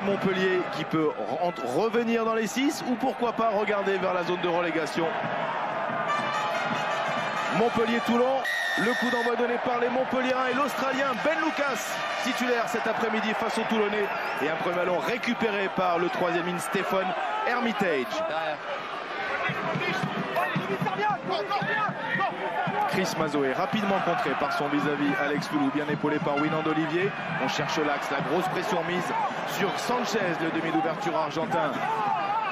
Montpellier qui peut revenir dans les 6 ou pourquoi pas regarder vers la zone de relégation. Montpellier-Toulon, le coup d'envoi donné par les Montpelliérains et l'Australien Ben Lucas, titulaire cet après-midi face aux Toulonnais. Et un premier ballon récupéré par le troisième ligne Stéphane Hermitage. Chris Mazoé, rapidement contré par son vis-à-vis Alex Foulou, bien épaulé par Winand Olivier. On cherche l'axe, la grosse pression mise sur Sanchez, le demi d'ouverture argentin.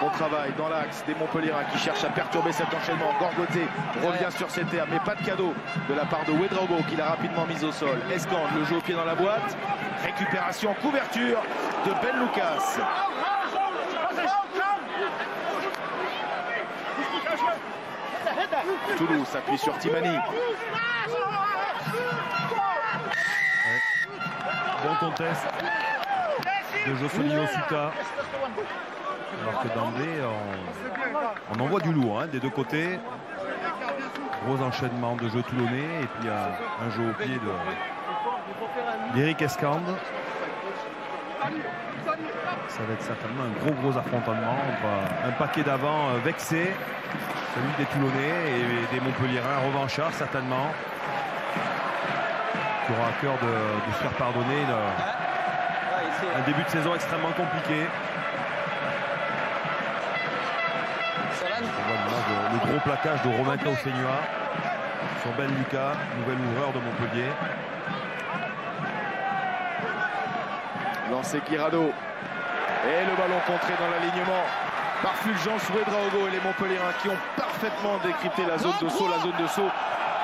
Bon travail dans l'axe des Montpelliérains qui cherchent à perturber cet enchaînement. Gorgoté revient sur ses terres, mais pas de cadeau de la part de Ouedraogo qui l'a rapidement mise au sol. Escande, le jeu au pied dans la boîte. Récupération, couverture de Ben Lucas. Toulouse s'appuie sur Timani. Ouais. Bon contest de Josselino Suta. Alors que d'emblée, on envoie du lourd hein, des deux côtés. Gros enchaînement de jeu toulonnais et puis un jeu au pied d'Éric Escande. Ça va être certainement un gros affrontement entre un paquet d'avant vexé, celui des Toulonnais et des Montpelliérains revanchards certainement, qui aura à cœur de se faire pardonner un début de saison extrêmement compliqué. On voit l'image le gros plaquage de Romain Taufenuwa sur Ben Lucas, nouvel ouvreur de Montpellier. Lancé Guirado. Et le ballon contré dans l'alignement par Fulgence Ouedraogo et les Montpelliérains qui ont parfaitement décrypté la zone de saut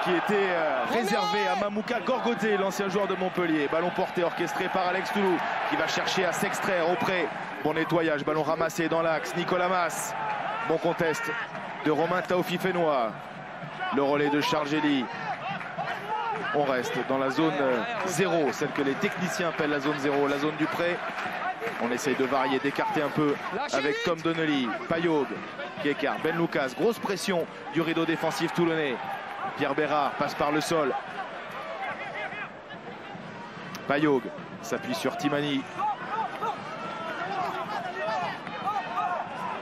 qui était réservée à Mamouka Gorgoté, l'ancien joueur de Montpellier. Ballon porté orchestré par Alex Toulou qui va chercher à s'extraire auprès. Bon nettoyage, ballon ramassé dans l'axe. Nicolas Mas. Bon contest de Romain Taufifénois. Le relais de Chargeli. On reste dans la zone 0, celle que les techniciens appellent la zone 0, la zone du prêt. On essaye de varier, d'écarter un peu avec Tom Donnelly. Payog qui écarte. Ben Lucas, grosse pression du rideau défensif toulonnais. Pierre Bérard passe par le sol. Payog s'appuie sur Timani.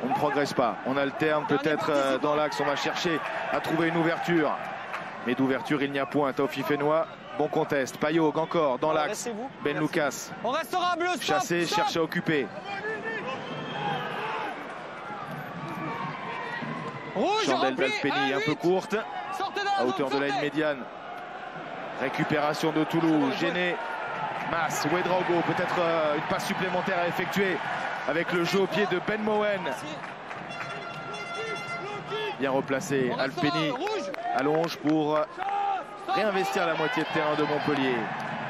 On ne progresse pas, on alterne peut-être dans l'axe, on va chercher à trouver une ouverture. Mais d'ouverture il n'y a point. Taufifénois, bon contest. Payog encore dans l'axe. Ben Lucas. On restera bleu. Chassé, cherche à occuper. Chandelle d'Alpeni un peu courte. À hauteur de la ligne médiane. Récupération de Toulouse. Gêné. Mas, Ouedraogo, peut-être une passe supplémentaire à effectuer avec le jeu au pied de Ben Moen. Bien replacé. Alpeni allonge pour réinvestir la moitié de terrain de Montpellier.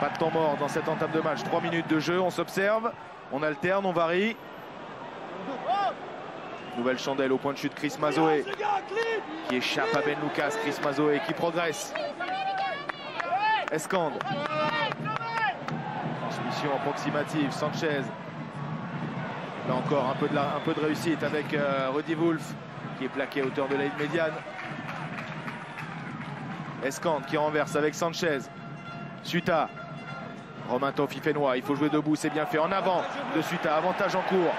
Pas de temps mort dans cette entame de match. 3 minutes de jeu, on s'observe, on alterne, on varie. Nouvelle chandelle au point de chute, Chris Mazoé qui échappe à Ben Lucas. Chris Mazoé qui progresse. Escande. Transmission approximative, Sanchez. Là encore un peu de réussite avec Rudy Wolf qui est plaqué à hauteur de la ligne médiane. Escande qui renverse avec Sanchez. Suta. Romain Taufifénois, il faut jouer debout, c'est bien fait. En avant de Suta, avantage en cours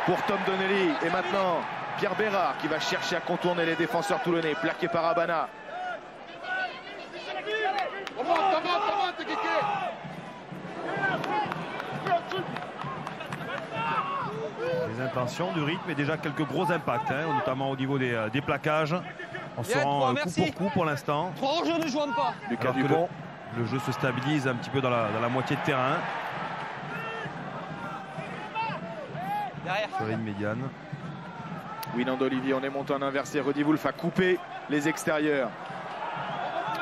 pour Tom Donnelly. Et maintenant, Pierre Bérard qui va chercher à contourner les défenseurs toulonnais, plaqué par Abana. Les intentions du rythme et déjà quelques gros impacts, hein, notamment au niveau des plaquages. On se rend coup pour coup pour l'instant. Trois hors-jeu ne jouent pas. Lucas Dupont. Le jeu se stabilise un petit peu dans la moitié de terrain. Derrière. Sur la ligne médiane. Winand Olivier, on est monté en inversé. Rudy Wolf a coupé les extérieurs.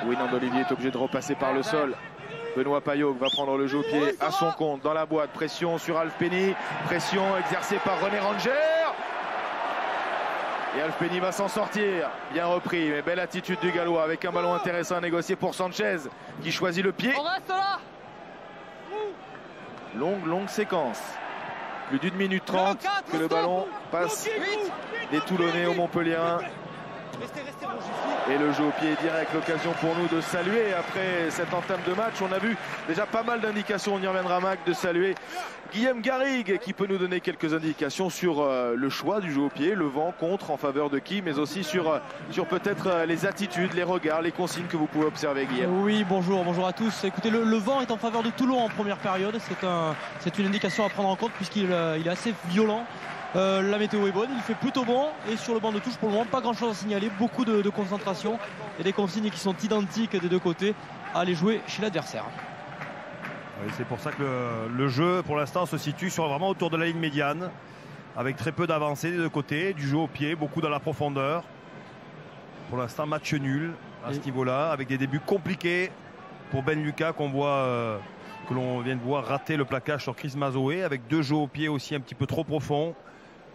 Winand Olivier est obligé de repasser par le sol. Benoît Payog va prendre le jeu au pied à son compte dans la boîte. Pression sur Alpeni. Pression exercée par René Ranger. Et Alpeni va s'en sortir. Bien repris, mais belle attitude du Gallois avec un ballon intéressant à négocier pour Sanchez qui choisit le pied. On reste là. Longue séquence. Plus d'1 minute 30 que le ballon passe des Toulonnais aux Montpelliérains. Restez, Roger. Et le jeu au pied est direct, l'occasion pour nous de saluer après cette entame de match. On a vu déjà pas mal d'indications, on y reviendra Mac, de saluer Guillaume Garrigue qui peut nous donner quelques indications sur le choix du jeu au pied, le vent contre en faveur de qui, mais aussi sur peut-être les attitudes, les regards, les consignes que vous pouvez observer, Guillaume. Oui, bonjour à tous. Écoutez, le vent est en faveur de Toulon en première période. C'est une indication à prendre en compte puisqu'il est assez violent. La météo est bonne, il fait plutôt bon et sur le banc de touche pour le moment pas grand chose à signaler, beaucoup de concentration et des consignes qui sont identiques des deux côtés à aller jouer chez l'adversaire. Oui, c'est pour ça que le jeu pour l'instant se situe vraiment autour de la ligne médiane avec très peu d'avancées des deux côtés, du jeu au pied, beaucoup dans la profondeur. Pour l'instant match nul à ce niveau-là avec des débuts compliqués pour Ben Lucas que l'on vient de voir rater le plaquage sur Chris Mazoé avec deux jeux au pied aussi un petit peu trop profonds.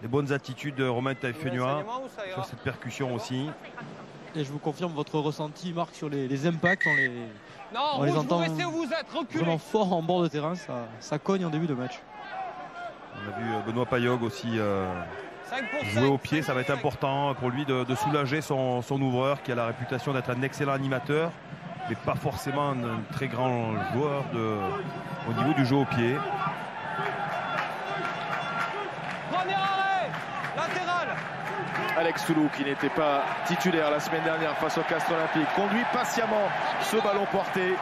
Les bonnes attitudes de Romain Taïfenua sur cette percussion aussi. Et je vous confirme votre ressenti, Marc, sur les impacts. On les entend vraiment fort en bord de terrain. Ça cogne en début de match. On a vu Benoît Payog aussi jouer au pied. Ça va être important pour lui de soulager son ouvreur qui a la réputation d'être un excellent animateur, mais pas forcément un très grand joueur au niveau du jeu au pied. Alex Soulou qui n'était pas titulaire la semaine dernière face au Castres Olympique conduit patiemment ce ballon porté.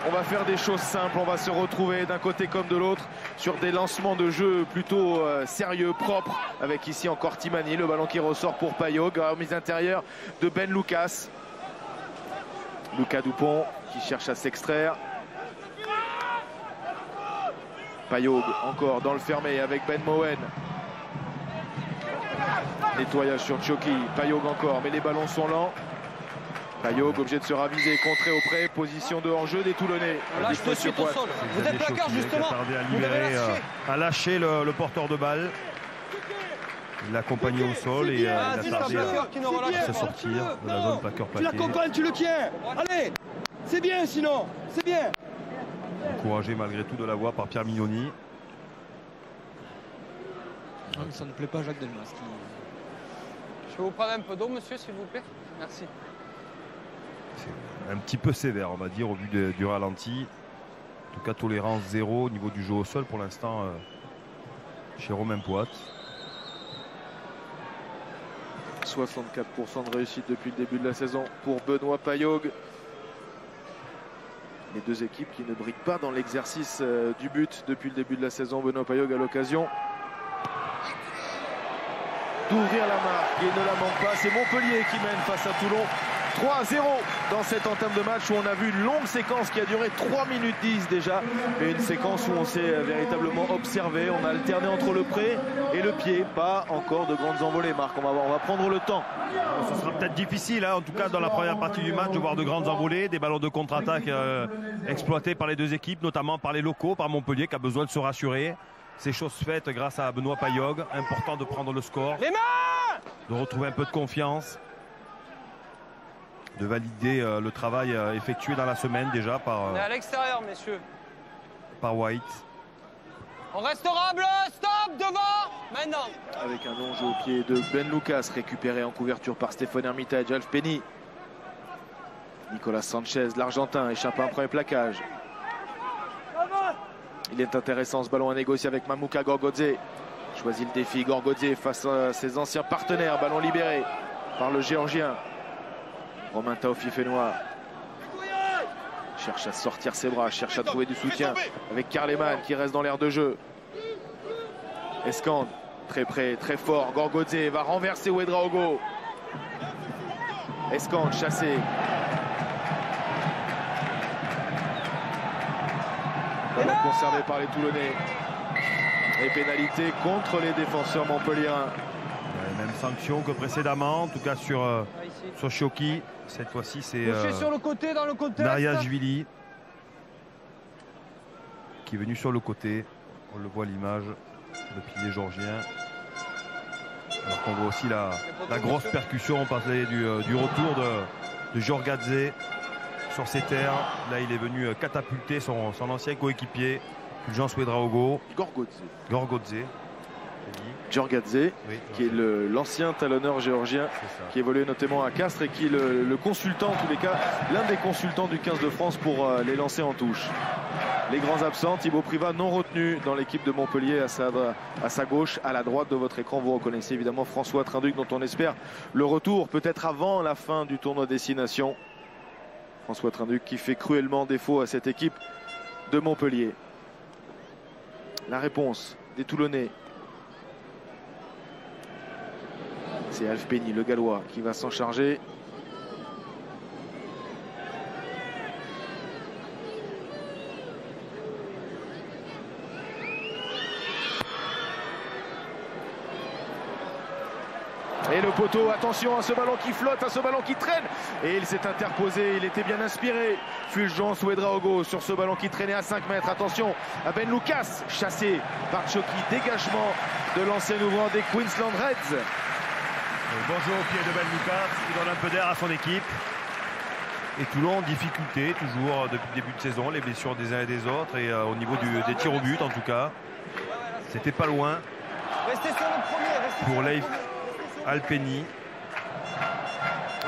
On va faire des choses simples, on va se retrouver d'un côté comme de l'autre sur des lancements de jeu plutôt sérieux, propres, avec ici encore Timani, le ballon qui ressort pour Payog, remise intérieure de Ben Lucas. Lucas Dupont qui cherche à s'extraire. Payog encore dans le fermé avec Ben Mowen. Nettoyage sur Tchoki, Payog encore, mais les ballons sont lents. Payog obligé de se raviser, contré auprès, position de hors-jeu des Toulonnais. Lâche tout de suite au sol. Vous êtes placard justement. À lâcher le porteur de balle. Il l'a accompagné au sol et il a tardé à se sortir de la zone plaqueur plaqué. Tu l'accompagnes, tu le tiens. Allez, c'est bien sinon, c'est bien. Encouragé malgré tout de la voix par Pierre Mignoni. Ça ne plaît pas à Jacques Delmas. Je vais vous prendre un peu d'eau, monsieur, s'il vous plaît. Merci. C'est un petit peu sévère, on va dire, au vu du ralenti. En tout cas, tolérance zéro au niveau du jeu au sol pour l'instant chez Romain Poit. 64% de réussite depuis le début de la saison pour Benoît Payog. Les deux équipes qui ne brillent pas dans l'exercice du but depuis le début de la saison. Benoît Payog a l'occasion d'ouvrir la marque et ne la manque pas. C'est Montpellier qui mène face à Toulon 3-0 dans cette entame de match où on a vu une longue séquence qui a duré 3 minutes 10 déjà, mais une séquence où on s'est véritablement observé. On a alterné entre le pré et le pied, pas encore de grandes envolées. Marc, on va prendre le temps. Ce sera peut-être difficile, en tout cas dans la première partie du match, de voir de grandes envolées, des ballons de contre-attaque exploités par les deux équipes, notamment par les locaux, par Montpellier qui a besoin de se rassurer. C'est chose faite grâce à Benoît Payog. Important de prendre le score, de retrouver un peu de confiance, de valider le travail effectué dans la semaine déjà par, on est à l'extérieur, messieurs. Par White. On restera bleu, stop, devant, maintenant. Avec un long jeu au pied de Ben Lucas, récupéré en couverture par Stéphane Hermitage, Alf Penny. Nicolas Sanchez, l'Argentin, échappe à un premier plaquage. Il est intéressant ce ballon à négocier avec Mamouka Gorgodze. Choisit le défi Gorgodze face à ses anciens partenaires. Ballon libéré par le Géorgien. Romain Taïfenua cherche à sortir ses bras, cherche à trouver du soutien avec Karleman qui reste dans l'air de jeu. Escande, très près, très fort. Gorgodze va renverser Ouedraogo. Escande chassé. Ballon conservé par les Toulonnais. Et pénalité contre les défenseurs montpelliérains. Même sanction que précédemment, en tout cas sur Choki. Cette fois-ci, c'est sur le côté, dans le côté. Nariashvili qui est venu sur le côté. On le voit à l'image, le pilier géorgien. Alors qu'on voit aussi la grosse percussion. On parlait du retour de Jorgadze sur ses terres. Là, il est venu catapulter son ancien coéquipier, Fulgence Ouedraogo. Gorgodze. Djorgadze, qui est l'ancien talonneur géorgien qui évoluait notamment à Castres et qui est le consultant, en tous les cas, l'un des consultants du 15 de France pour les lancer en touche. Les grands absents, Thibaut Privat non retenu dans l'équipe de Montpellier à sa gauche, à la droite de votre écran. Vous reconnaissez évidemment François Trinduc, dont on espère le retour peut-être avant la fin du tournoi Destination. François Trinduc qui fait cruellement défaut à cette équipe de Montpellier. La réponse des Toulonnais. C'est Alf Penny, le Gallois, qui va s'en charger. Et le poteau, attention à ce ballon qui flotte, à ce ballon qui traîne. Et il s'est interposé, il était bien inspiré. Fulgence Ouedraogo sur ce ballon qui traînait à 5 mètres. Attention à Ben Lucas, chassé par Choki. Dégagement de l'ancien ouvrant des Queensland Reds. Bonjour au pied de Ben Lucas, qui donne un peu d'air à son équipe. Et Toulon en difficulté, toujours depuis le début de saison, les blessures des uns et des autres. Et au niveau des tirs au but, en tout cas, c'était pas loin pour Leif Alpeni.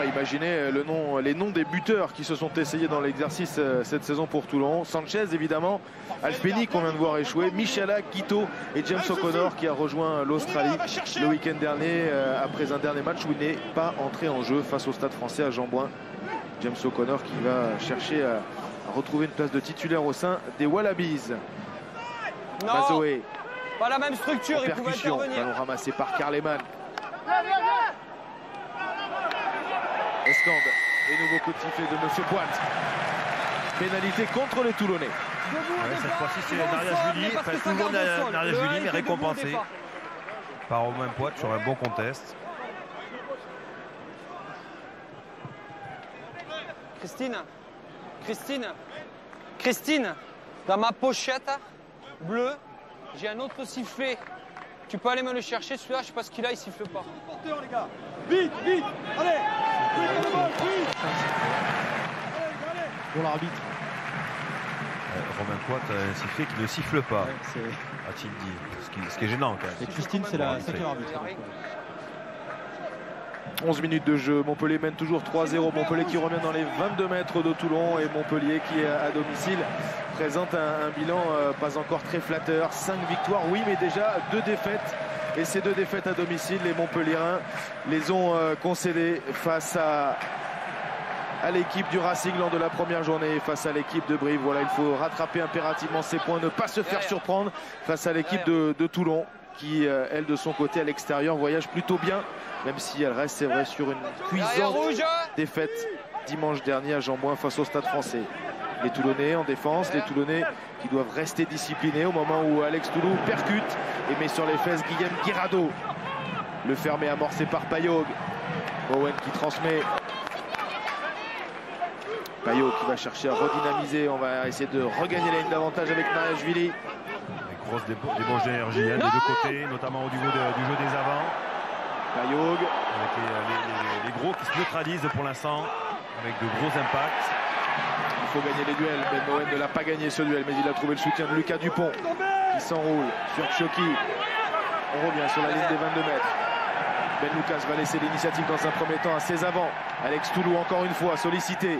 Imaginez les noms des buteurs qui se sont essayés dans l'exercice cette saison pour Toulon. Sanchez évidemment, Alpeni qu'on vient de voir échouer, Michala, Guito et James O'Connor qui a rejoint l'Australie le week-end dernier après un dernier match où il n'est pas entré en jeu face au Stade Français à Jean-Bouin. James O'Connor qui va chercher à retrouver une place de titulaire au sein des Wallabies. Mazoé. Pas la même structure, il pouvait intervenir. Ballon ramassé par Karleman. Escande et nouveau coup de sifflet de Monsieur Poite. Pénalité contre les Toulonnais. Cette fois-ci c'est Naria Julie, enfin toujours Naria Julie, mais récompensé par Romain Poite sur un bon contest. Christine, dans ma pochette bleue, j'ai un autre sifflet. Tu peux aller me le chercher, celui-là, je sais pas ce qu'il a, il siffle pas. Porteur, les gars. Vite, vite, allez. Pour l'arbitre. Romain Poite a un sifflet qui ne siffle pas, a-t-il dit. Ce qui est gênant quand même. Et Christine, c'est l'arbitre. 11 minutes de jeu, Montpellier mène toujours 3-0. Montpellier qui revient dans les 22 mètres de Toulon et Montpellier qui à domicile présente un bilan pas encore très flatteur. 5 victoires, oui, mais déjà 2 défaites. Et ces 2 défaites à domicile, les Montpelliérains les ont concédées face à l'équipe du Racing lors de la première journée, face à l'équipe de Brive. Voilà, il faut rattraper impérativement ses points, ne pas se faire surprendre face à l'équipe de Toulon qui, elle, de son côté, à l'extérieur, voyage plutôt bien, même si elle reste, c'est vrai, sur une cuisante défaite dimanche dernier à Jean-Bouin face au Stade Français. Les Toulonnais en défense, les Toulonnais qui doivent rester disciplinés au moment où Alex Toulou percute et met sur les fesses Guillaume Guirado. Le fermé amorcé par Payog. Bowen qui transmet. Payog qui va chercher à redynamiser. On va essayer de regagner la ligne d'avantage avec Mariashvili. Grosse débauche d'énergie des deux côtés, notamment au niveau du jeu des avants. Payog. Avec les gros qui se neutralisent pour l'instant, avec de gros impacts. Il faut gagner les duels. Ben Moen ne l'a pas gagné ce duel, mais il a trouvé le soutien de Lucas Dupont qui s'enroule sur Choki. On revient sur la ligne des 22 mètres. Ben Lucas va laisser l'initiative dans un premier temps à ses avants. Alex Toulou encore une fois sollicité.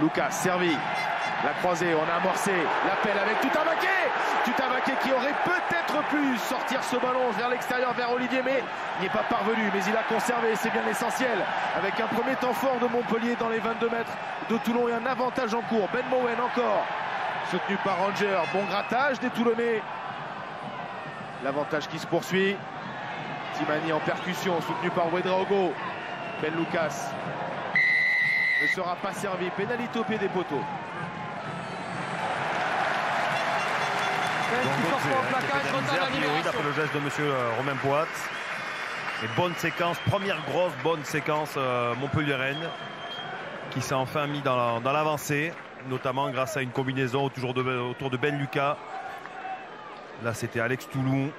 Lucas servi. La croisée, on a amorcé l'appel avec Tutavaké. Tutavaké qui aurait peut-être pu sortir ce ballon vers l'extérieur, vers Olivier, mais il n'est pas parvenu. Mais il a conservé, c'est bien l'essentiel. Avec un premier temps fort de Montpellier dans les 22 mètres de Toulon et un avantage en cours. Ben Moen encore, soutenu par Ranger. Bon grattage des Toulonnais. L'avantage qui se poursuit. Timani en percussion, soutenu par Ouedraogo. Ben Lucas ne sera pas servi. Pénalité au pied des poteaux. D'après le geste de monsieur Romain Poite. Et bonne séquence, première grosse bonne séquence montpelliéraine qui s'est enfin mis dans l'avancée, notamment grâce à une combinaison autour de Ben Lucas. Là c'était Alex Toulou.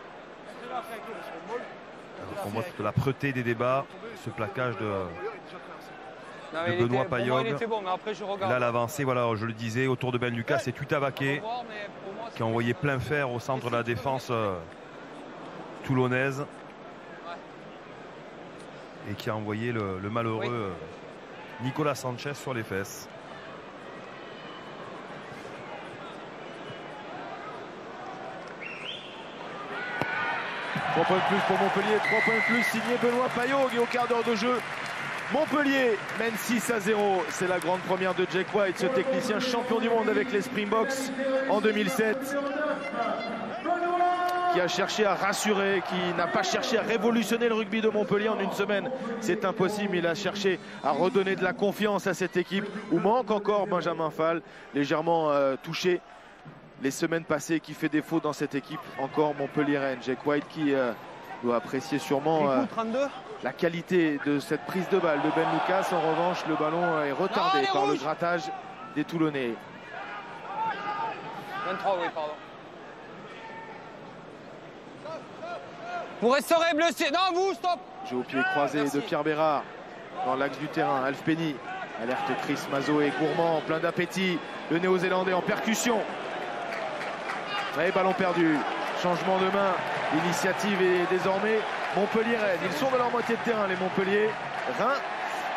On voit toute la preuté des débats, ce plaquage de Benoît Payog. Bon, mais après, là l'avancée, voilà, je le disais, autour de Ben Lucas, c'est Tutavaké. qui a envoyé plein fer au centre de la défense toulonnaise et qui a envoyé le malheureux Nicolas Sanchez sur les fesses. Trois points de plus pour Montpellier, 3 points de plus signé Benoît Payog et au quart d'heure de jeu, Montpellier mène 6-0. C'est la grande première de Jake White, ce technicien champion du monde avec les Springboks en 2007, qui a cherché à rassurer, qui n'a pas cherché à révolutionner le rugby de Montpellier en une semaine. C'est impossible, il a cherché à redonner de la confiance à cette équipe où manque encore Benjamin Fall, légèrement touché les semaines passées, qui fait défaut dans cette équipe encore montpelliéraine. Jake White qui doit apprécier sûrement la qualité de cette prise de balle de Ben Lucas. En revanche, le ballon est retardé par le grattage des Toulonnais. 23, oui, pardon. Pour restaurer bleu, c'est... Non, vous, stop. Jeu au pied croisé de Pierre Bérard dans l'axe du terrain. Alf Penny alerte Chris Mazoé, gourmand, plein d'appétit. Le néo-zélandais en percussion. Et ballon perdu. Changement de main. L'initiative est désormais montpelliéraine. Ils sont dans leur moitié de terrain, les Montpellier. Rhin.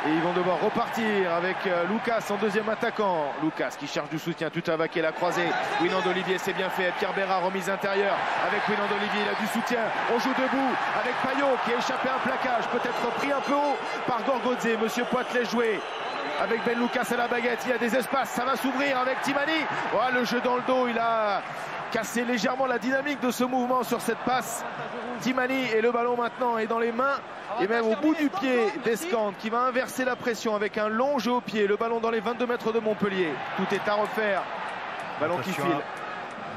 Et ils vont devoir repartir avec Lucas en deuxième attaquant. Lucas qui cherche du soutien, tout à vaquer la croisée. Winand Olivier, c'est bien fait. Pierre Bérard, remise intérieure avec Winand Olivier. Il a du soutien. On joue debout avec Payot qui a échappé à un plaquage. Peut-être pris un peu haut par Gorgodze. Monsieur Poitelet joué avec Ben Lucas à la baguette. Il y a des espaces. Ça va s'ouvrir avec Timani. Oh, le jeu dans le dos. Il a cassé légèrement la dynamique de ce mouvement sur cette passe. Timani, et le ballon maintenant est dans les mains et même au bout du pied d'Escande qui va inverser la pression avec un long jeu au pied. Le ballon dans les 22 mètres de Montpellier. Tout est à refaire. Ballon qui file.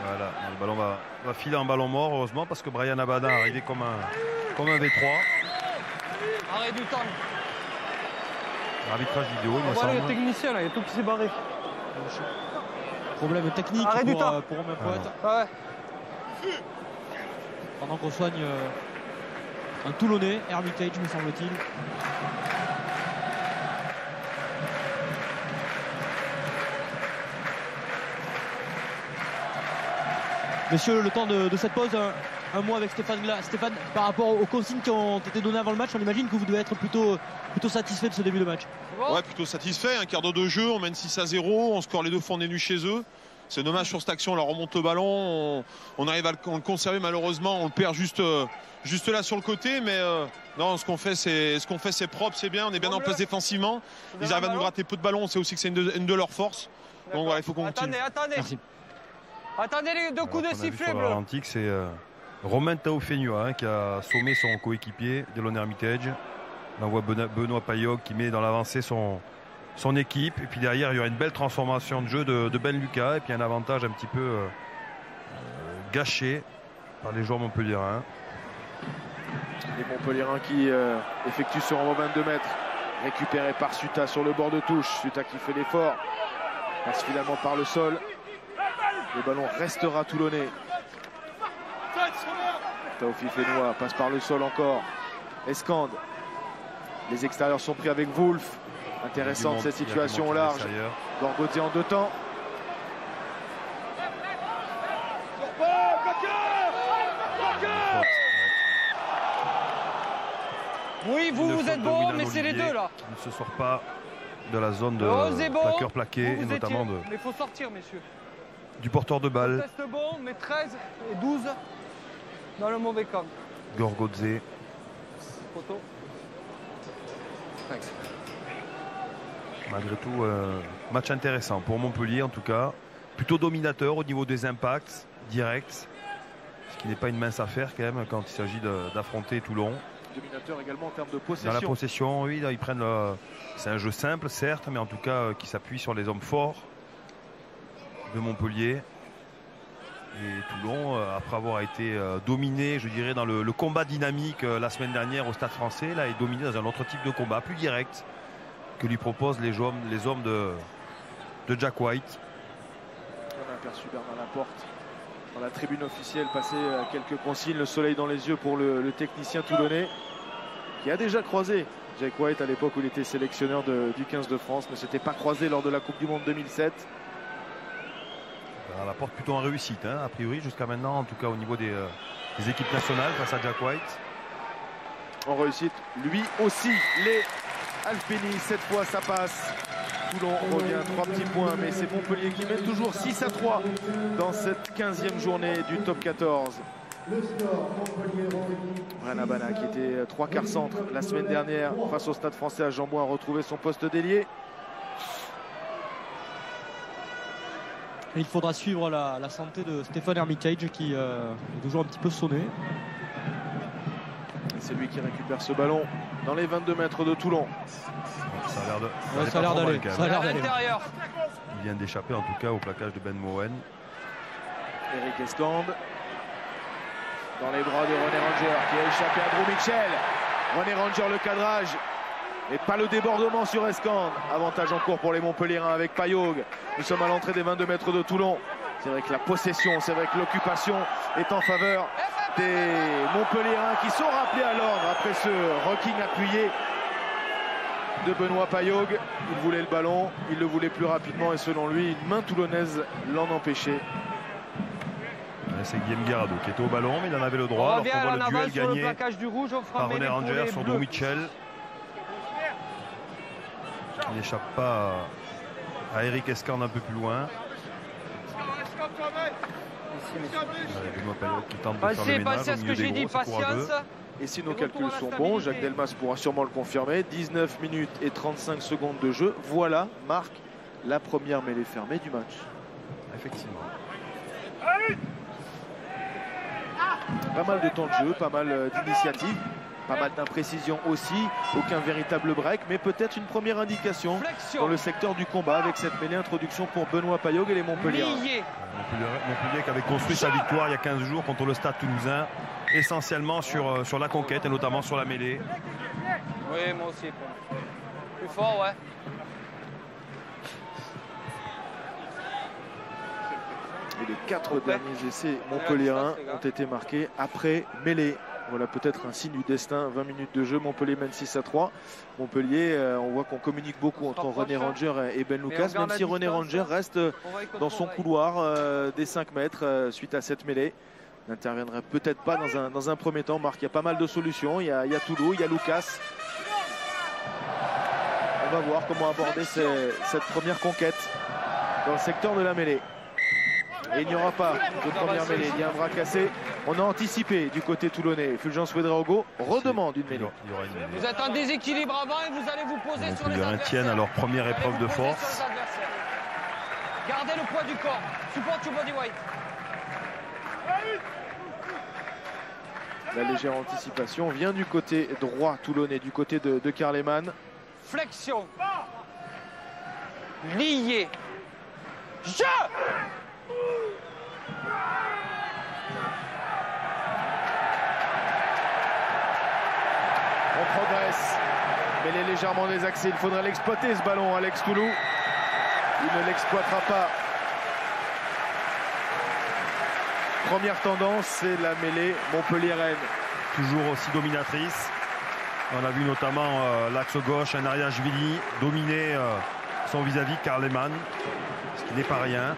Voilà, le ballon va filer en ballon mort, heureusement, parce que Brian Abada est arrivé comme un V3. Arrêt du temps. Arbitrage vidéo, il me Voilà semble. le technicien là, il y a tout qui s'est barré. Problème technique pour Romain Poète. Ouais. Pendant qu'on soigne un Toulonnais, Hermitage me semble-t-il. Messieurs, le temps de cette pause, un mot avec Stéphane Glas. Stéphane, par rapport aux consignes qui ont été données avant le match, on imagine que vous devez être plutôt satisfait de ce début de match. Ouais, plutôt satisfait. Un quart d'heure de jeu, on mène 6-0, on score les 2 fois, on est venu chez eux. C'est dommage sur cette action, on leur remonte le ballon, on arrive à le conserver, malheureusement, on le perd juste là sur le côté, mais non, ce qu'on fait c'est propre, c'est bien, on est bien en place défensivement. Ils arrivent à nous gratter peu de ballons, on sait aussi que c'est une de leurs forces. Donc voilà, il faut qu'on continue. Attendez. Merci. Attendez les 2 coups de sifflet bleu. C'est Romain Taofenua qui a sommé son coéquipier Delon Hermitage. On voit Benoît Payog qui met dans l'avancée son équipe, et puis derrière il y aura une belle transformation de jeu de Ben Lucas, et puis un avantage un petit peu gâché par les joueurs montpelliérains. Les Montpelliérains qui effectuent sur un 22 mètres, récupéré par Suta sur le bord de touche. Suta qui fait l'effort, passe finalement par le sol. Le ballon restera toulonnais. Taofi Fénois passe par le sol encore. Escande. Les extérieurs sont pris avec Wolf. Intéressante cette situation au large. Gorgodze en 2 temps. Oui, vous êtes bon, mais c'est les deux là. Qui ne se sort pas de la zone de bon. plaqueur plaqué, Vous et notamment étiez... Mais il faut sortir, messieurs. du porteur de balle. Test bon, mais 13 et 12 dans le mauvais camp. Gorgodze. Photo. Malgré tout, match intéressant pour Montpellier en tout cas. Plutôt dominateur au niveau des impacts directs. Ce qui n'est pas une mince affaire quand même quand il s'agit d'affronter Toulon. Dominateur également en termes de possession. Dans la possession, oui, là, ils prennent. C'est un jeu simple, certes, mais en tout cas qui s'appuie sur les hommes forts de Montpellier. Et Toulon, après avoir été dominé, je dirais, dans le combat dynamique la semaine dernière au Stade Français, là, est dominé dans un autre type de combat, plus direct, que lui proposent les hommes de Jack White. On a aperçu Bernard Laporte dans la tribune officielle passer quelques consignes, le soleil dans les yeux pour le technicien toulonnais qui a déjà croisé Jack White à l'époque où il était sélectionneur du 15 de France, mais s'était pas croisé lors de la Coupe du Monde 2007. Elle apporte plutôt en réussite, hein, a priori, jusqu'à maintenant, en tout cas au niveau des équipes nationales face à Jack White. En réussite, lui aussi, les Alpini, cette fois ça passe. Toulon revient 3 petits points, mais c'est Montpellier qui mène toujours 6-3 dans cette 15e journée du top 14. Ranabana qui était 3 quarts centre la semaine dernière face au Stade Français à Jambon a retrouvé son poste d'ailier. Il faudra suivre la santé de Stéphane Hermitage qui est toujours un petit peu sonné. C'est lui qui récupère ce ballon dans les 22 mètres de Toulon. Ça a l'air de, ça a l'air d'aller. Il vient d'échapper en tout cas au plaquage de Ben Moen. Eric Escande dans les bras de René Ranger qui a échappé à Drew Mitchell. René Ranger le cadrage et pas le débordement sur Escande. Avantage en cours pour les Montpelliérains avec Payog. Nous sommes à l'entrée des 22 mètres de Toulon. C'est vrai que la possession, c'est vrai que l'occupation est en faveur des Montpelliérains qui sont rappelés à l'ordre après ce rocking appuyé de Benoît Payog. Il voulait le ballon, il le voulait plus rapidement et selon lui, une main toulonnaise l'en empêchait. C'est Guillaume Guirado qui était au ballon, mais il en avait le droit. Alors qu'on voit le duel gagné par René Ranger sur Drew Mitchell. Il n'échappe pas à Eric Escande un peu plus loin. Benoît Payog qui tente de faire le ménage au milieu des gros, c'est courageux. Et si nos calculs sont bons, Jacques Delmas pourra sûrement le confirmer. 19 minutes et 35 secondes de jeu. Voilà, marque la première mêlée fermée du match. Effectivement. Pas mal de temps de jeu, pas mal d'initiatives, pas mal d'imprécisions aussi. Aucun véritable break, mais peut-être une première indication dans le secteur du combat avec cette mêlée introduction pour Benoît Payog et les Montpelliérains. Montpellier qui avait construit sa victoire il y a 15 jours contre le Stade Toulousain, essentiellement sur la conquête et notamment sur la mêlée. Oui, moi aussi. Plus fort, ouais. Et les 4 derniers essais montpelliérains ont été marqués après mêlée. Voilà peut-être un signe du destin. 20 minutes de jeu, Montpellier mène 6-3. Montpellier, on voit qu'on communique beaucoup entre René Ranger et Ben Lucas, même si René Ranger reste dans son couloir des 5 mètres suite à cette mêlée. N'interviendrait peut-être pas dans un premier temps. Marc, il y a pas mal de solutions. Il y a Toulouse, il y a Lucas. On va voir comment aborder cette première conquête dans le secteur de la mêlée. Et il n'y aura pas de première mêlée, il y a un bras cassé. On a anticipé du côté toulonnais. Fulgence Ouedraogo redemande une mêlée. Vous êtes en déséquilibre avant et vous allez vous poser sur les adversaires. Tiennent à leur première épreuve de force. Gardez le poids du corps. Support your body weight. La légère anticipation vient du côté droit toulonnais, du côté de Karleman. Flexion. Lié. Je. On progresse, mais elle est légèrement désaxée. Il faudra l'exploiter ce ballon, Alex Toulou. Il ne l'exploitera pas. Première tendance, c'est la mêlée Montpellier-Rennes. Toujours aussi dominatrice. On a vu notamment l'axe gauche, Anariashvili dominer son vis-à-vis Karleman, ce qui n'est pas rien.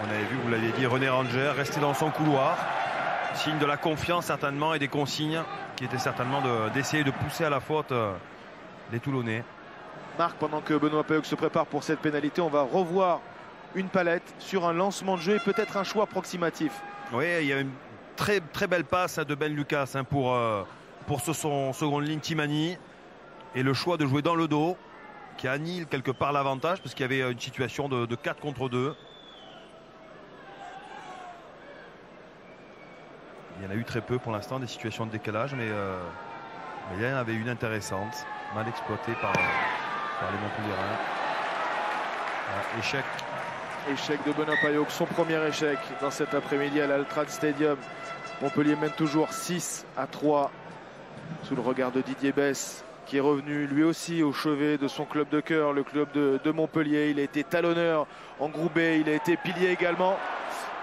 On avait vu, vous l'aviez dit, René Ranger rester dans son couloir. Signe de la confiance certainement et des consignes qui étaient certainement d'essayer de pousser à la faute les Toulonnais. Marc, pendant que Benoît Payog se prépare pour cette pénalité, on va revoir une palette sur un lancement de jeu et peut-être un choix approximatif. Oui, il y a une très belle passe de Ben Lucas pour son seconde ligne Timani. Et le choix de jouer dans le dos qui annule quelque part l'avantage parce qu'il y avait une situation de 4 contre 2. Il y en a eu très peu pour l'instant, des situations de décalage, mais il y en avait une intéressante, mal exploitée par les Montpelliérains. Échec. Échec de Benoît Payog, son premier échec dans cet après-midi à l'Altrad Stadium. Montpellier mène toujours 6-3 sous le regard de Didier Besse, qui est revenu lui aussi au chevet de son club de cœur, le club de Montpellier. Il a été talonneur en groupe B, il a été pilier également.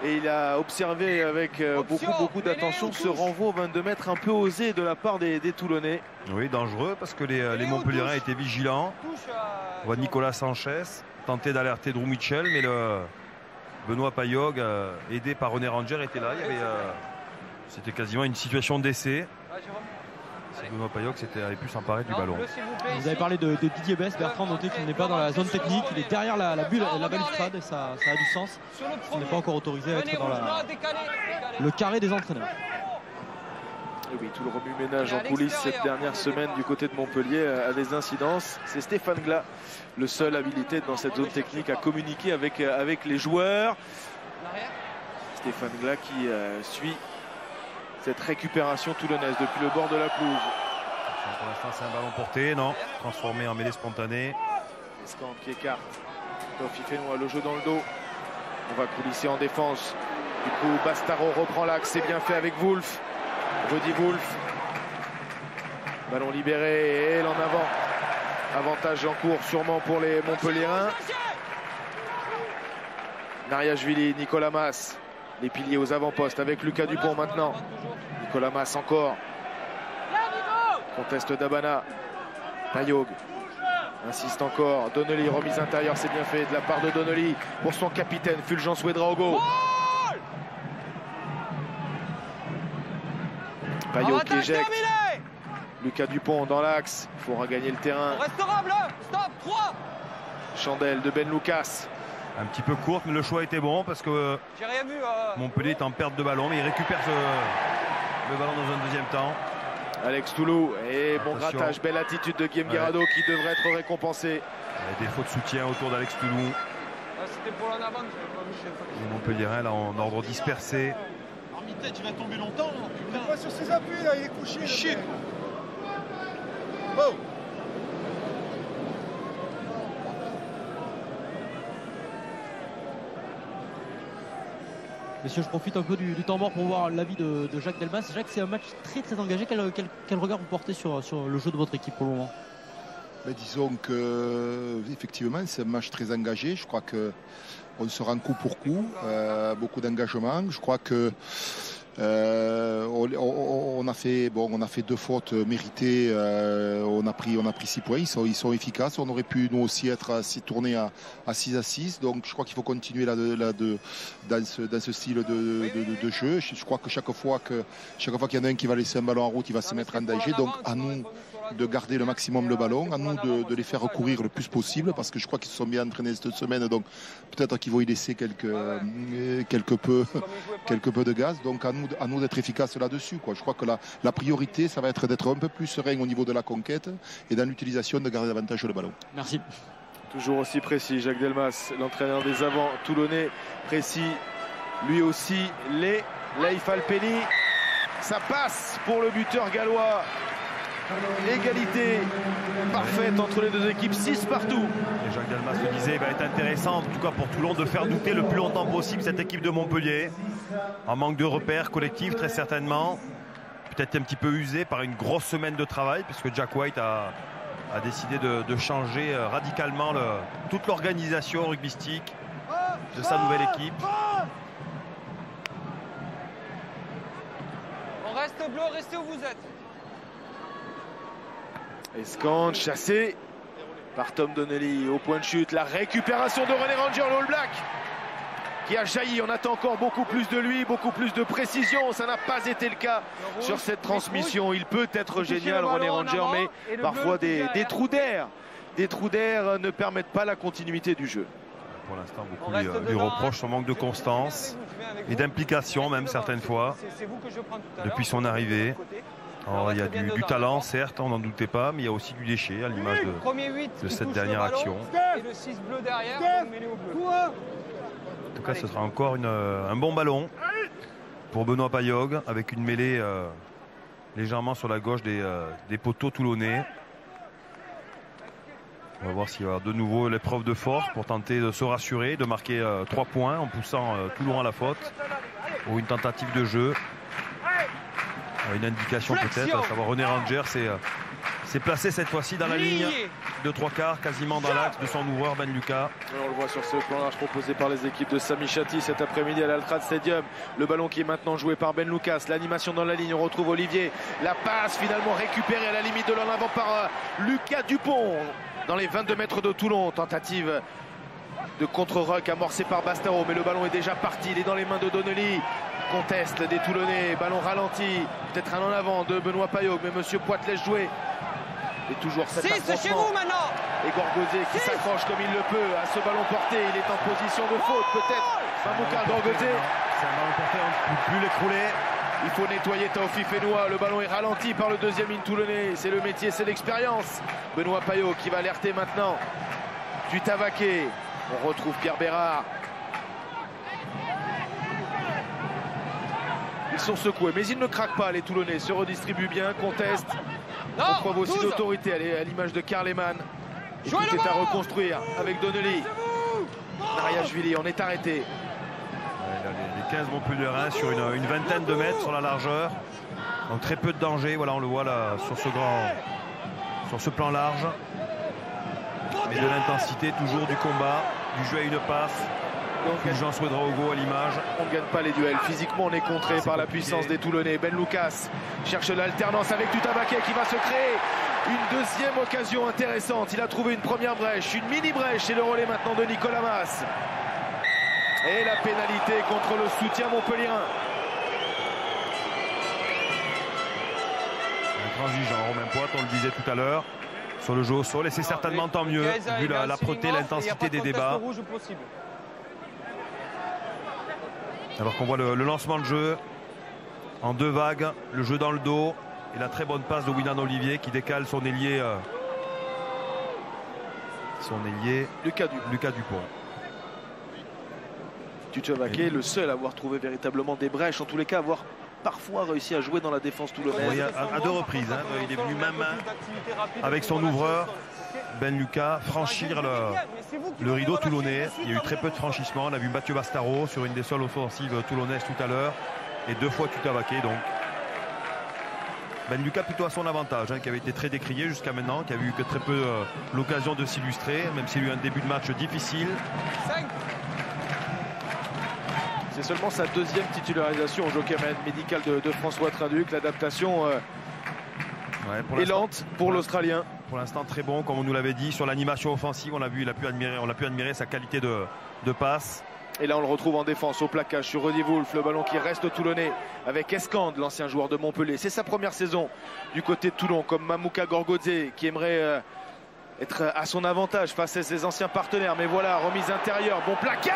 Et il a observé avec beaucoup d'attention ce renvoi au 22 mètres un peu osé de la part des Toulonnais. Oui, dangereux parce que les Montpelliérains étaient vigilants. On voit Nicolas Sanchez tenter d'alerter Drew Mitchell, mais Benoît Payog, aidé par René Ranger, était là. C'était quasiment une situation d'essai. Benoît Payog avait pu s'emparer du ballon. Vous avez parlé de Didier Besse. Bertrand, notez qu'il n'est pas dans la zone technique. Il est derrière la balustrade et ça a du sens. Il n'est pas encore autorisé à être dans le carré des entraîneurs. Et oui, tout le remue-ménage en coulisses cette dernière semaine du côté de Montpellier a des incidences. C'est Stéphane Glas, le seul habilité dans cette zone technique à communiquer avec les joueurs. Stéphane Glas qui suit cette récupération toulonnaise depuis le bord de la pelouse. Pour l'instant, c'est un ballon porté, non, transformé en mêlée spontanée. Escante qui écarte. Tofi Fénois, le jeu dans le dos. On va coulisser en défense. Du coup, Bastaro reprend l'axe. C'est bien fait avec Wolf. Rudy Wolf. Ballon libéré et l'en avant. Avantage en cours sûrement pour les Montpelliérains. Nariashvili, Nicolas Mas. Les piliers aux avant-postes avec Lucas Dupont maintenant. Nicolas Mas encore. Conteste Dabana. Payog insiste encore. Donnelly, remise intérieure, c'est bien fait de la part de Donnelly pour son capitaine Fulgence Ouedraogo. Payog qui éjecte. Lucas Dupont dans l'axe. Il faut regagner le terrain. On restera bleu. Stop, 3. Chandelle de Ben Lucas. Un petit peu courte, mais le choix était bon parce que J'ai rien vu. Montpellier est en perte de ballon, mais il récupère le ballon dans un deuxième temps. Alex Toulou et bon Attention. grattage, belle attitude de Guillaume Guirado qui devrait être récompensé. Des défauts de soutien autour d'Alex Toulou. C'était pour l'en avant. Les Montpelliérains là en ordre dispersé. Armitage, il va tomber longtemps. Il est pas sur ses appuis là, il est couché. Chier. Oh. Messieurs, je profite un peu du temps mort pour voir l'avis de Jacques Delmas. Jacques, c'est un match très engagé. Quel regard vous portez sur le jeu de votre équipe pour le moment? Mais disons que effectivement c'est un match très engagé. Je crois que on se rend coup pour coup, beaucoup d'engagement. Je crois que on a fait 2 fautes méritées. On a pris 6 points. Ils sont efficaces. On aurait pu nous aussi tourner à 6-6. Donc je crois qu'il faut continuer dans ce style de jeu. Je crois que chaque fois qu'il y en a un qui va laisser un ballon en route, il va se mettre en danger. Donc à nous de garder le maximum le ballon, à nous de les faire recourir le plus possible, parce que je crois qu'ils se sont bien entraînés cette semaine, donc peut-être qu'ils vont y laisser quelque peu de gaz. Donc à nous d'être efficaces là-dessus, quoi. Je crois que la priorité, ça va être d'être un peu plus serein au niveau de la conquête et dans l'utilisation de garder davantage le ballon. Merci. Toujours aussi précis, Jacques Delmas, l'entraîneur des avants toulonnais, précis lui aussi. Leif Alpeni, ça passe pour le buteur gallois. Égalité parfaite entre les deux équipes, 6 partout. Et Jacques Delmas le disait, il va être intéressant, en tout cas pour Toulon, de faire douter le plus longtemps possible cette équipe de Montpellier. En manque de repères collectifs, très certainement. Peut-être un petit peu usé par une grosse semaine de travail, puisque Jack White a décidé de changer radicalement toute l'organisation rugbystique de sa nouvelle équipe. On reste bleu, restez où vous êtes. Escante chassé par Tom Donnelly au point de chute. La récupération de René Ranger, le All Black, qui a jailli. On attend encore beaucoup plus de lui, beaucoup plus de précision. Ça n'a pas été le cas sur cette transmission. Il peut être génial, René Ranger, mais parfois des trous d'air. Des trous d'air ne permettent pas la continuité du jeu. Pour l'instant, beaucoup lui reprochent son manque de constance et d'implication, même certaines fois, depuis son arrivée. Alors, il y a du talent, certes, on n'en doutait pas, mais il y a aussi du déchet à l'image de cette dernière action. Et le 6 bleu derrière, mêlé au bleu. En tout cas, ce sera encore un bon ballon pour Benoît Payog, avec une mêlée légèrement sur la gauche des poteaux toulonnais. On va voir s'il va y avoir de nouveau l'épreuve de force pour tenter de se rassurer, de marquer 3 points en poussant Toulon à la faute, ou une tentative de jeu. Une indication peut-être, à savoir René Ranger s'est placé cette fois-ci dans la ligne de 3/4, quasiment dans l'axe de son ouvreur Ben Lucas. On le voit sur ce plan large proposé par les équipes de Sami Chatti cet après-midi à l'Altrad Stadium. Le ballon qui est maintenant joué par Ben Lucas. L'animation dans la ligne, on retrouve Olivier. La passe finalement récupérée à la limite de l'en avant par Lucas Dupont. Dans les 22 mètres de Toulon, tentative de contre-ruck amorcé par Bastaro, mais le ballon est déjà parti, il est dans les mains de Donnelly. Conteste des Toulonnais, ballon ralenti, peut-être un en avant de Benoît Payot, mais Monsieur Poit laisse jouer. Et toujours cet C'est chez vous maintenant. Et Gorgodze qui s'accroche comme il le peut à ce ballon porté, il est en position de faute peut-être. Mamouka Gorgodze. C'est un ballon porté, on ne peut plus l'écrouler. Il faut nettoyer Taofi Fenoua, le ballon est ralenti par le deuxième ligne toulonnais, c'est le métier, c'est l'expérience. Benoît Payot qui va alerter maintenant du Tavaqué. On retrouve Pierre Bérard. Ils sont secoués, mais ils ne craquent pas, les Toulonnais se redistribuent bien, contestent. On trouve aussi d'autorité à l'image de Karleman. Et tout est à reconstruire avec Donnelly. Nariashvili, on est arrêté. Les 15 Montpelliérains sur une vingtaine de mètres sur la largeur. Donc très peu de danger, voilà, on le voit là sur ce plan large. Mais de l'intensité, toujours du combat, du jeu à une passe. Fulgence Ouedraogo à l'image. On ne gagne pas les duels. Physiquement, on est contré par la puissance des Toulonnais. Ben Lucas cherche l'alternance avec Tutabaquet qui va se créer une deuxième occasion intéressante. Il a trouvé une première brèche, une mini brèche et le relais maintenant de Nicolas Mas. Et la pénalité contre le soutien montpelliérain. Intransigeant Romain Poit, on le disait tout à l'heure, sur le jeu au sol. Et c'est certainement tant mieux, vu l'âpreté, l'intensité des débats. Alors qu'on voit le lancement de jeu en deux vagues, le jeu dans le dos et la très bonne passe de Willian Olivier qui décale son ailier Lucas Dupont. Tutabaquet, le seul à avoir trouvé véritablement des brèches, en tous les cas avoir parfois réussi à jouer dans la défense toulonnaise. Oui, à deux reprises, hein. Il est venu même avec son ouvreur Ben Lucas franchir le rideau toulonnais. Il y a eu très peu de franchissement. On a vu Mathieu Bastaro sur une des seules offensives toulonnaises tout à l'heure et deux fois Tutabaquet. Donc Ben Lucas plutôt à son avantage, hein, qui avait été très décrié jusqu'à maintenant, qui a eu que très peu l'occasion de s'illustrer, même s'il a eu un début de match difficile. C'est seulement sa deuxième titularisation au jockey médical de François Traduc. L'adaptation est lente pour l'Australien. Pour l'instant très bon, comme on nous l'avait dit, sur l'animation offensive. On a pu admirer sa qualité de passe. Et là on le retrouve en défense au plaquage sur Rudy Wolf, le ballon qui reste toulonnais avec Escande, l'ancien joueur de Montpellier. C'est sa première saison du côté de Toulon, comme Mamouka Gorgodze qui aimerait être à son avantage face à ses anciens partenaires. Mais voilà, remise intérieure, bon plaquage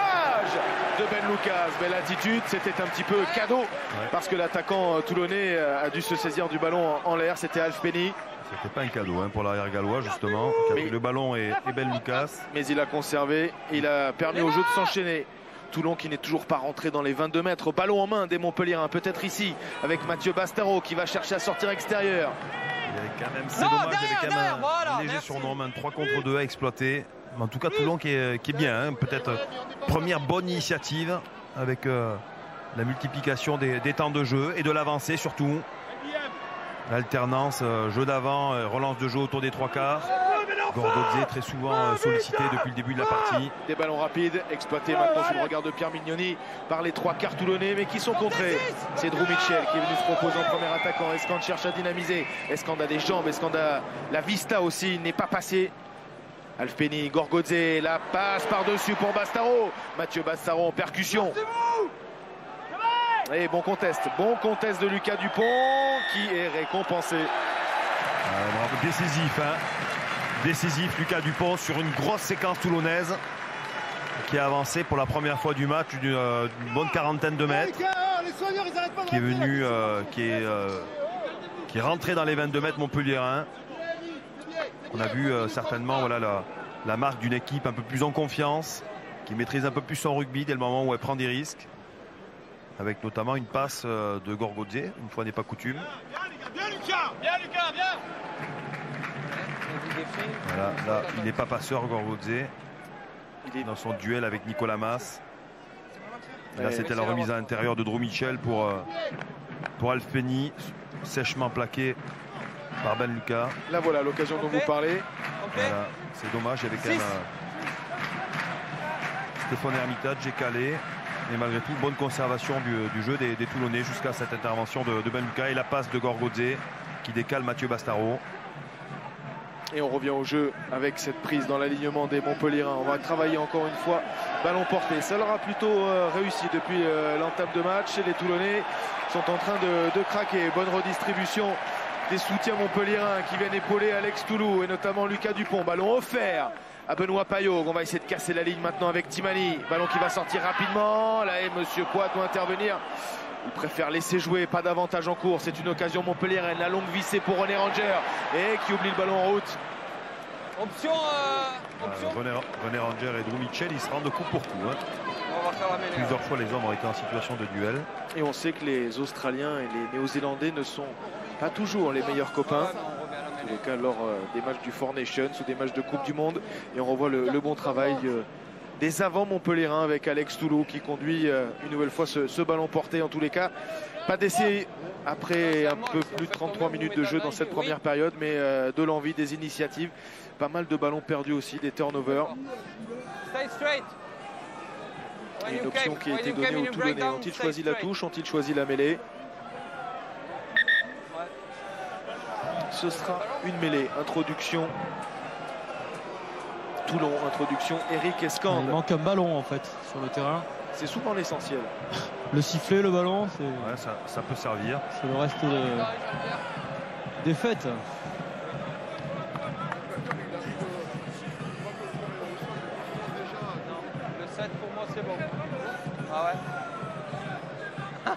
de Ben Lucas. Belle attitude, c'était un petit peu cadeau parce que l'attaquant toulonnais a dû se saisir du ballon en l'air. C'était Alf Penny. C'était pas un cadeau pour l'arrière gallois justement, qui a pris le ballon et Ben Lucas. Mais il a conservé et il a permis au jeu de s'enchaîner. Toulon qui n'est toujours pas rentré dans les 22 mètres. Ballon en main des Montpelliérains, peut-être ici avec Mathieu Bastaro qui va chercher à sortir extérieur. C'est dommage, il y avait quand même un léger surnom, un 3 contre 2 à exploiter. Mais en tout cas, Toulon qui est bien, hein. Peut-être première bonne initiative avec la multiplication des temps de jeu et de l'avancée surtout. L'alternance, jeu d'avant, relance de jeu autour des trois quarts. Gorgodze très souvent sollicité depuis le début de la partie. Des ballons rapides exploités maintenant sous le regard de Pierre Mignoni par les trois quarts toulonnais, mais qui sont contrés. C'est Drew Mitchell qui est venu se proposer en premier attaquant. Escande cherche à dynamiser. Escande a des jambes, Escande a la vista aussi, il n'est pas passé. Alf Penny, Gorgodze, la passe par-dessus pour Bastaro. Mathieu Bastaro en percussion. Et bon contest de Lucas Dupont qui est récompensé. Décisif, hein. Décisif, Lucas Dupont sur une grosse séquence toulonnaise qui a avancé pour la première fois du match d'une bonne quarantaine de mètres, qui est venu, qui est rentré dans les 22 mètres montpelliérains. On a vu certainement voilà, la marque d'une équipe un peu plus en confiance, qui maîtrise un peu plus son rugby dès le moment où elle prend des risques, avec notamment une passe de Gorgodze, une fois n'est pas coutume. Bien Lucas, bien. Voilà, là, il n'est pas passeur Gorgodze. Il est dans son duel avec Nicolas Mas. Et là, c'était la remise à l'intérieur de Drew Mitchell pour Alf Penny, sèchement plaqué par Ben Lucas. Là, voilà l'occasion dont vous parlez. Voilà, c'est dommage, il y avait quand même Stéphane Hermitage, j'ai calé. Et malgré tout, bonne conservation du jeu des Toulonnais jusqu'à cette intervention de Ben Lucas et la passe de Gorgodze qui décale Mathieu Bastaro. Et on revient au jeu avec cette prise dans l'alignement des Montpelliérains. On va travailler encore une fois. Ballon porté. Ça leur a plutôt réussi depuis l'entame de match. Et les Toulonnais sont en train de craquer. Bonne redistribution des soutiens montpelliérains qui viennent épauler Alex Toulou et notamment Lucas Dupont. Ballon offert à Benoît Payog. On va essayer de casser la ligne maintenant avec Timani. Ballon qui va sortir rapidement. Là, et Monsieur Poit doit intervenir. Il préfère laisser jouer, pas d'avantage en cours. C'est une occasion montpelliéraine. La longue vissée pour René Ranger et qui oublie le ballon en route. Option. René Ranger et Drew Mitchell, ils se rendent coup pour coup. Hein. On va faire la mêlée. Plusieurs fois, les hommes ont été en situation de duel. Et on sait que les Australiens et les Néo-Zélandais ne sont pas toujours les meilleurs copains. En tous les cas, lors des matchs du Four Nations ou des matchs de Coupe du Monde. Et on revoit le bon travail des avants montpelliérains avec Alex Toulou qui conduit une nouvelle fois ce ballon porté. En tous les cas, pas d'essai après un peu plus de 33 minutes de jeu dans cette première période, mais de l'envie, des initiatives. Pas mal de ballons perdus aussi, des turnovers. Et une option qui a été donnée aux Toulonnais. Ont-ils choisi la touche? Ont-ils choisi la mêlée? Ce sera une mêlée. Introduction Toulon, introduction Eric Escande. Il manque un ballon en fait sur le terrain. C'est souvent l'essentiel. Le sifflet, le ballon, Ouais, ça peut servir. c'est le reste des fêtes. Le 7 pour moi c'est bon. Ah ouais.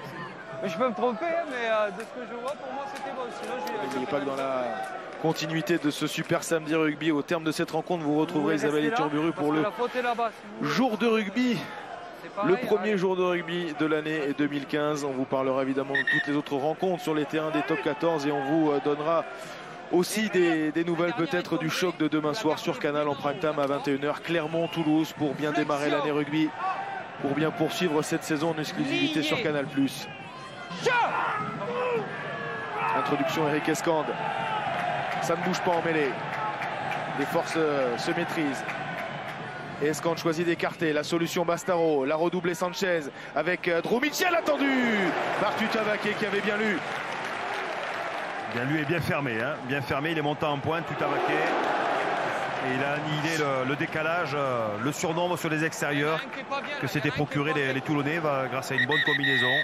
Mais je peux me tromper, mais de ce que je vois, pour moi c'était bon. Sinon, N'oubliez pas que dans la continuité de ce super samedi rugby, au terme de cette rencontre, vous retrouverez Isabelle Iturburu pour le jour de rugby. Le premier jour de rugby de l'année 2015. On vous parlera évidemment de toutes les autres rencontres sur les terrains des top 14 et on vous donnera aussi des nouvelles peut-être du choc de demain soir sur Canal en prime time à 21 h. Clermont-Toulouse pour bien démarrer l'année rugby, pour bien poursuivre cette saison en exclusivité sur Canal+. Introduction Eric Escande. Ça ne bouge pas en mêlée. Les forces se maîtrisent. Et Escande choisit d'écarter. La solution Bastaro. La redoublée Sanchez avec Drew Mitchell attendu par Tutavaké qui avait bien lu. Bien lu et bien fermé. Hein. Bien fermé, il est monté en pointe, Tutavaké. Et il a annihilé le décalage, le surnombre sur les extérieurs que s'étaient procuré les Toulonnais grâce à une bonne combinaison.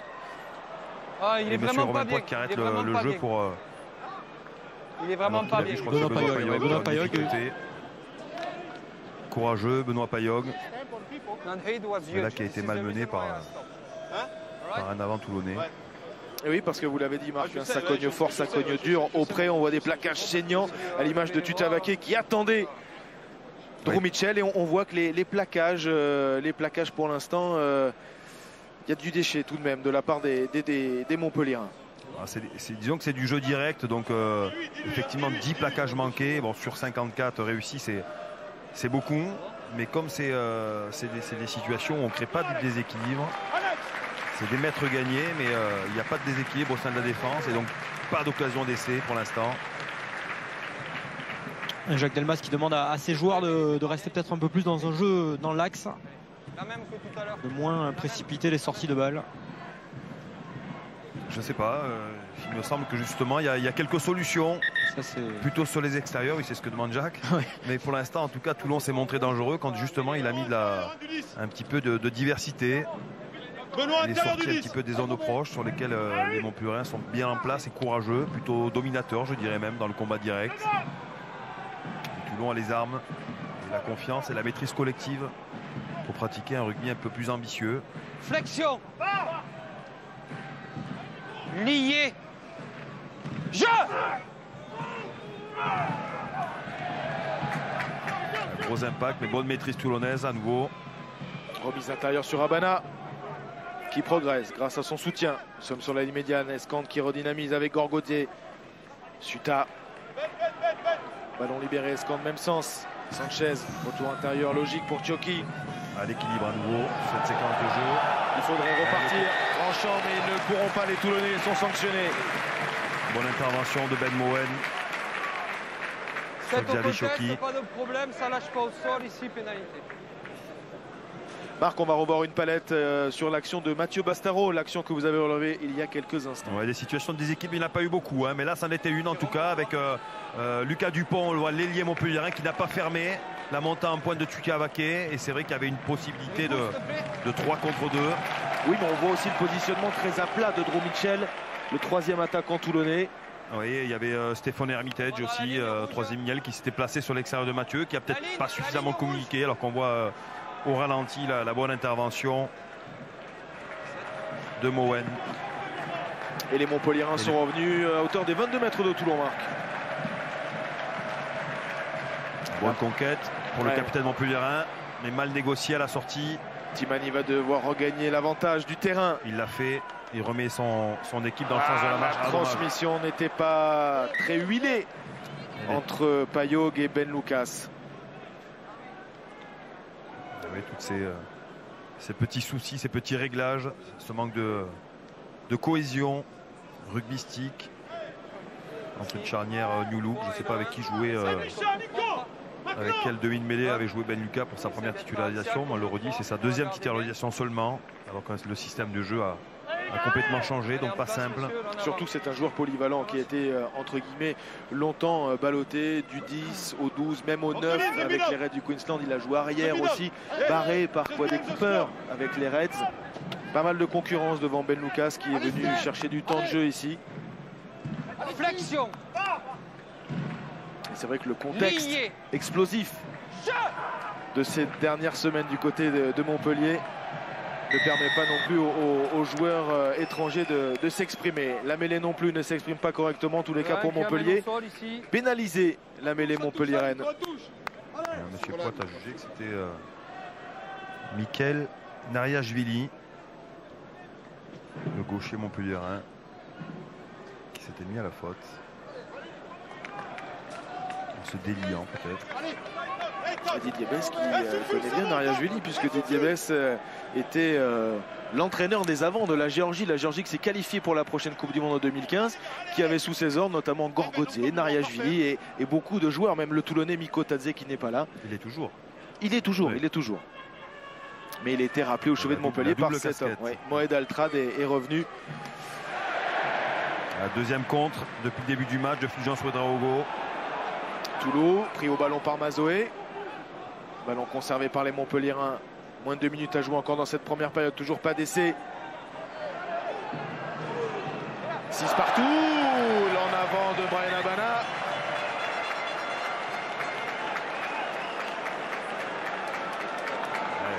Ah, il est vraiment Romain pas bien. Poit qui arrête le jeu pour. Il est vraiment pas bien. Benoît Payog. Courageux, Benoît Payog. C'est là qui a été malmené par un avant toulonnais. Et oui, parce que vous l'avez dit, Marc, ça cogne fort, ça cogne dur. Auprès, on voit des plaquages saignants à l'image de Tutavaké qui attendait Drew Mitchell. Et on voit que les plaquages pour l'instant, il y a du déchet tout de même de la part des Montpelliérains. Disons que c'est du jeu direct, donc effectivement 10 plaquages manqués. Bon, sur 54 réussis, c'est beaucoup. Mais comme c'est des situations où on ne crée pas de déséquilibre, c'est des mètres gagnés, mais il n'y a pas de déséquilibre au sein de la défense et donc pas d'occasion d'essai pour l'instant. Jacques Delmas qui demande à ses joueurs de rester peut-être un peu plus dans un jeu dans l'axe, de moins précipiter les sorties de balles. Je ne sais pas, il me semble que justement il y a quelques solutions. Ça, plutôt sur les extérieurs, oui, c'est ce que demande Jacques. Ouais. Mais pour l'instant, en tout cas, Toulon s'est montré dangereux quand justement il a mis un petit peu de diversité. Il est sorti un petit peu des zones proches sur lesquelles les Montpelliérains sont bien en place et courageux, plutôt dominateurs, je dirais même, dans le combat direct. Et Toulon a les armes, et la confiance et la maîtrise collective pour pratiquer un rugby un peu plus ambitieux. Flexion. Lié. Jeu. Un gros impact, mais bonne maîtrise toulonnaise à nouveau. Remise intérieure sur Abana qui progresse grâce à son soutien. Nous sommes sur la ligne médiane. Escande qui redynamise avec Gorgodier. Suta. Ballon libéré, Escande même sens. Sanchez, retour intérieur logique pour Tchoki. À l'équilibre à nouveau, cette séquence de jeu. Il faudrait repartir tranchant, mais ils ne pourront pas. Les Toulonnais, ils sont sanctionnés. Bonne intervention de Ben Moen. C'est pas de problème, ça lâche pas au sol ici, pénalité. Marc, on va revoir une palette sur l'action de Mathieu Bastaro, l'action que vous avez relevée il y a quelques instants. Ouais, des situations des équipes, il n'y en a pas eu beaucoup, hein, mais là, c'en était une en tout cas, avec Lucas Dupont, on le voit, l'ailier montpelliérain qui n'a pas fermé la montée en pointe de Tuka Avaké, et c'est vrai qu'il y avait une possibilité de 3 contre 2. Oui, mais on voit aussi le positionnement très à plat de Drew Mitchell, le 3e attaquant toulonnais. Oui, il y avait Stéphane Hermitage aussi, 3e miel, qui s'était placé sur l'extérieur de Mathieu, qui a peut-être pas suffisamment communiqué, alors qu'on voit au ralenti la bonne intervention de Moen. Et les Montpelliérains sont revenus à hauteur des 22 mètres de Toulon, Marc. Bonne conquête pour le capitaine montpelliérain, mais mal négocié à la sortie. Timani va devoir regagner l'avantage du terrain. Il l'a fait, il remet son équipe dans le sens de la marche. La transmission n'était pas très huilée entre Payog et Ben Lucas. Oui, tous ces petits soucis, ces petits réglages, ce manque de cohésion rugbystique entre une charnière New Look. Je ne sais pas avec qui jouer, avec quel demi-mêlée avait joué Ben Lucas pour sa première titularisation. On le redit, c'est sa 2e titularisation seulement, alors que le système de jeu a complètement changé, donc pas simple. Surtout que c'est un joueur polyvalent qui a été entre guillemets longtemps ballotté du 10 au 12, même au 9 avec les Reds du Queensland. Il a joué arrière aussi, barré par Quade Cooper avec les Reds. Pas mal de concurrence devant Ben Lucas qui est venu chercher du temps de jeu ici. Flexion. C'est vrai que le contexte explosif de ces dernières semaines du côté de Montpellier ne permet pas non plus aux joueurs étrangers de s'exprimer. La mêlée non plus ne s'exprime pas correctement, en tous les cas pour Montpellier. Pénaliser la mêlée montpelliéraine. Monsieur Poit a jugé que c'était Michael Nariashvili, le gaucher montpelliérain, qui s'était mis à la faute. En se déliant peut-être. Didier Besse qui connaît bien Nariashvili, puisque Didier Besse était l'entraîneur des avants de la Géorgie. La Géorgie qui s'est qualifiée pour la prochaine Coupe du Monde en 2015, qui avait sous ses ordres notamment Gorgodze, Nariashvili et beaucoup de joueurs, même le Toulonnais Miko Tadze qui n'est pas là. Il est toujours. Il est toujours, oui. Il est toujours. Mais il a été rappelé au chevet de Montpellier par cet homme. Ouais, Moed Altrad est revenu. La 2e contre depuis le début du match de Fulgence Ouedraogo. Toulon pris au ballon par Mazoé. Ballon conservé par les Montpelliérains. Moins de 2 minutes à jouer encore dans cette première période. Toujours pas d'essai. 6 partout. L'en avant de Brian Abana.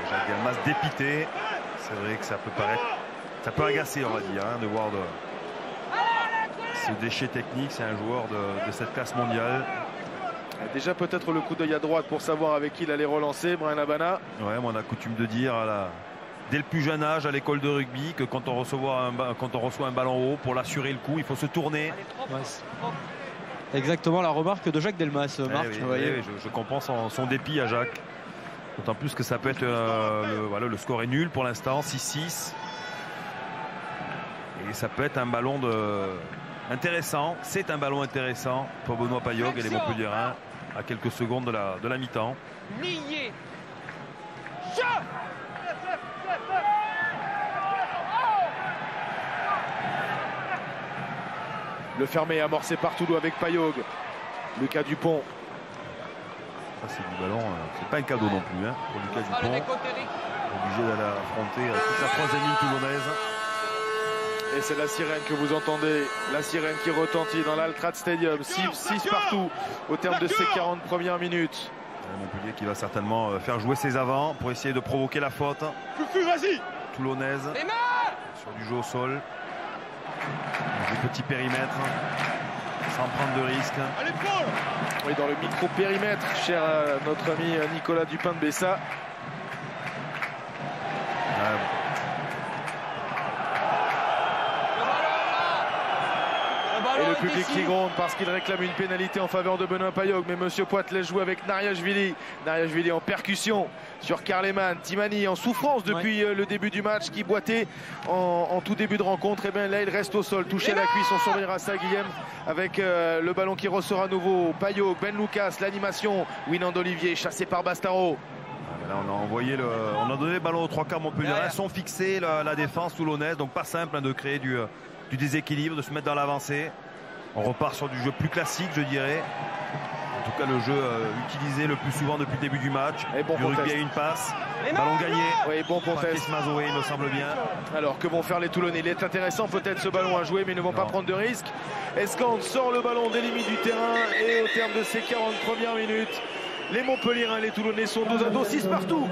Jacques Delmas dépité. C'est vrai que ça peut paraître, ça peut agacer, on va dire, hein, de voir ce déchet technique. C'est un joueur de cette classe mondiale. Déjà peut-être le coup d'œil à droite pour savoir avec qui il allait relancer, Brian Abana. Ouais, on a coutume de dire dès le plus jeune âge à l'école de rugby que quand on reçoit un ballon haut, pour l'assurer le coup, il faut se tourner. Ouais. Exactement la remarque de Jacques Delmas, Marc. Oui, je comprends son dépit à Jacques. D'autant plus que ça peut être le score est nul pour l'instant, 6-6. Et ça peut être un ballon intéressant. C'est un ballon intéressant pour Benoît Payog et les Montpelliérains à quelques secondes de la mi-temps. Le fermé amorcé par Toulon avec Payog. Lucas Dupont. Ça c'est du ballon, c'est pas un cadeau non plus, hein, pour Lucas Dupont. Obligé d'aller affronter toute la 3e ligne toulonnaise. Et c'est la sirène que vous entendez, la sirène qui retentit dans l'Altrad Stadium. 6 partout au terme de ces 40 premières minutes. Montpellier qui va certainement faire jouer ses avants pour essayer de provoquer la faute toulonnaise sur du jeu au sol. Du petit périmètre sans prendre de risques. Oui, dans le micro-périmètre, cher à notre ami Nicolas Dupin de Bessa. Et le public qui gronde parce qu'il réclame une pénalité en faveur de Benoît Payog. Mais Monsieur Poit laisse jouer avec Nariashvili. Nariashvili en percussion sur Karleman. Timani en souffrance depuis le début du match, qui boitait en tout début de rencontre. Et bien là, il reste au sol, touché à la cuisse. On surveillera ça, Guillaume, avec le ballon qui ressort à nouveau. Payog, Ben Lucas, l'animation. Winand Olivier chassé par Bastaro. Là, on a donné le ballon aux trois quarts Montpellier. Ils sont fixés la défense toulonnaise, donc pas simple de créer du déséquilibre, de se mettre dans l'avancée. On repart sur du jeu plus classique, je dirais. En tout cas, le jeu utilisé le plus souvent depuis le début du match. Et bon du rugby à une passe, ballon gagné. Oui, bon Patrice Mazoé, il me semble bien. Alors que vont faire les Toulonnais? Il est intéressant peut-être ce ballon à jouer, mais ils ne vont pas prendre de risques. Escande sort le ballon des limites du terrain et au terme de ces 40 premières minutes, les Montpelliérains et les Toulonnais sont 2-2, 6 partout.